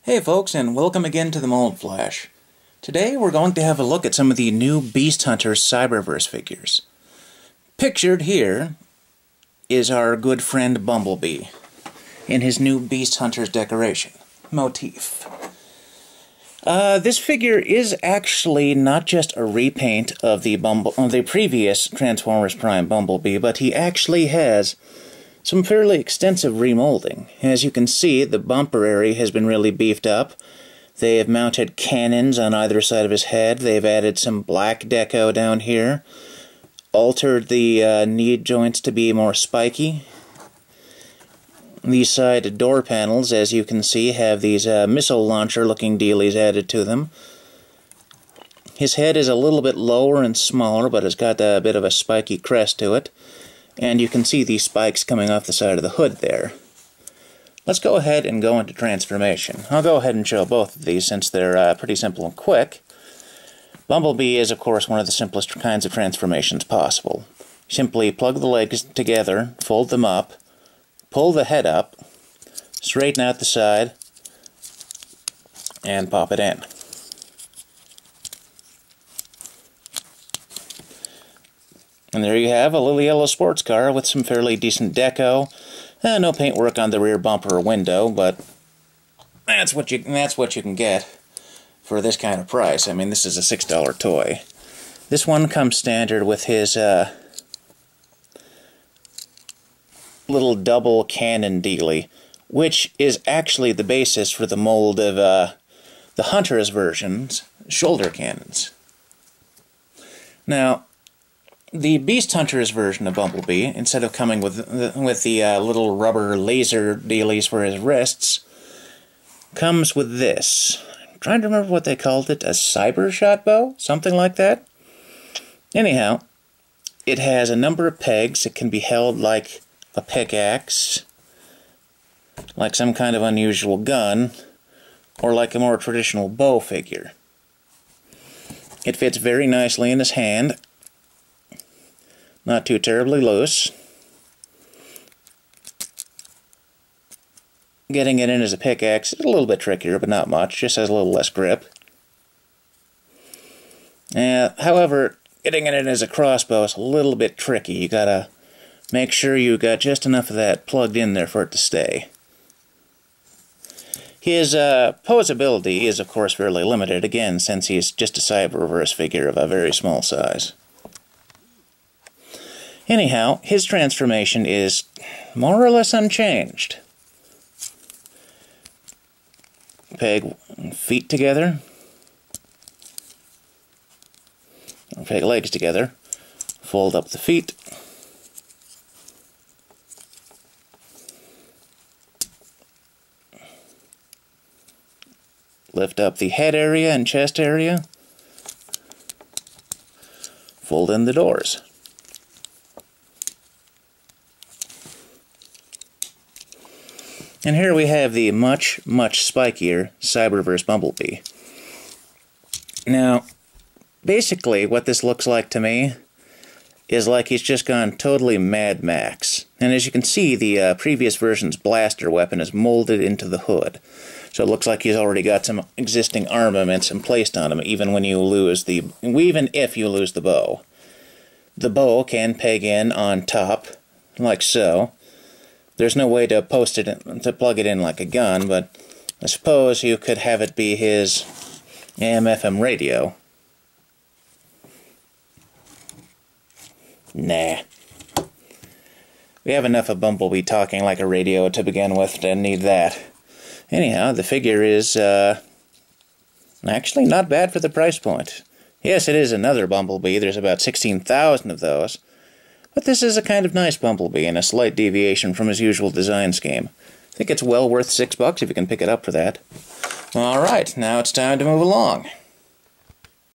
Hey folks, and welcome again to the Mold Flash. Today we're going to have a look at some of the new Beast Hunter Cyberverse figures. Pictured here is our good friend Bumblebee in his new Beast Hunter's decoration, motif. This figure is actually not just a repaint of the previous Transformers Prime Bumblebee, but he actually has some fairly extensive remolding. As you can see, the bumper area has been really beefed up. They have mounted cannons on either side of his head. They've added some black deco down here. Altered the knee joints to be more spiky. These side door panels, as you can see, have these missile launcher looking dealies added to them. His head is a little bit lower and smaller, but it's got a bit of a spiky crest to it. And you can see these spikes coming off the side of the hood there. Let's go ahead and go into transformation. I'll go ahead and show both of these since they're pretty simple and quick. Bumblebee is, of course, one of the simplest kinds of transformations possible. Simply plug the legs together, fold them up, pull the head up, straighten out the side, and pop it in. And there you have a little yellow sports car with some fairly decent deco. No paintwork on the rear bumper or window, but that's what you can get for this kind of price. I mean, this is a $6 toy. This one comes standard with his little double cannon dealie, which is actually the basis for the mold of the Hunter's version's shoulder cannons. Now, the Beast Hunter's version of Bumblebee, instead of coming with the little rubber laser dealies for his wrists, comes with this. I'm trying to remember what they called it, a cyber shot bow? Something like that? Anyhow, it has a number of pegs. It can be held like a pickaxe, like some kind of unusual gun, or like a more traditional bow figure. It fits very nicely in his hand. Not too terribly loose. Getting it in as a pickaxe is a little bit trickier, but not much. Just has a little less grip. However, getting it in as a crossbow is a little bit tricky. You gotta make sure you got just enough of that plugged in there for it to stay. His posability is, of course, fairly limited, again, since he's just a Cyberverse figure of a very small size. Anyhow, his transformation is more or less unchanged. Peg feet together. Peg legs together. Fold up the feet. Lift up the head area and chest area. Fold in the doors. And here we have the much, much spikier Cyberverse Bumblebee. Now, basically what this looks like to me is like he's just gone totally Mad Max. And as you can see, the previous version's blaster weapon is molded into the hood. So it looks like he's already got some existing armaments placed on him, even if you lose the bow. The bow can peg in on top, like so. There's no way to plug it in like a gun, but I suppose you could have it be his AM/FM radio. Nah. We have enough of Bumblebee talking like a radio to begin with, didn't need that. Anyhow, the figure is actually not bad for the price point. Yes, it is another Bumblebee. There's about 16,000 of those. But this is a kind of nice Bumblebee and a slight deviation from his usual design scheme. I think it's well worth $6 if you can pick it up for that. Alright, now it's time to move along.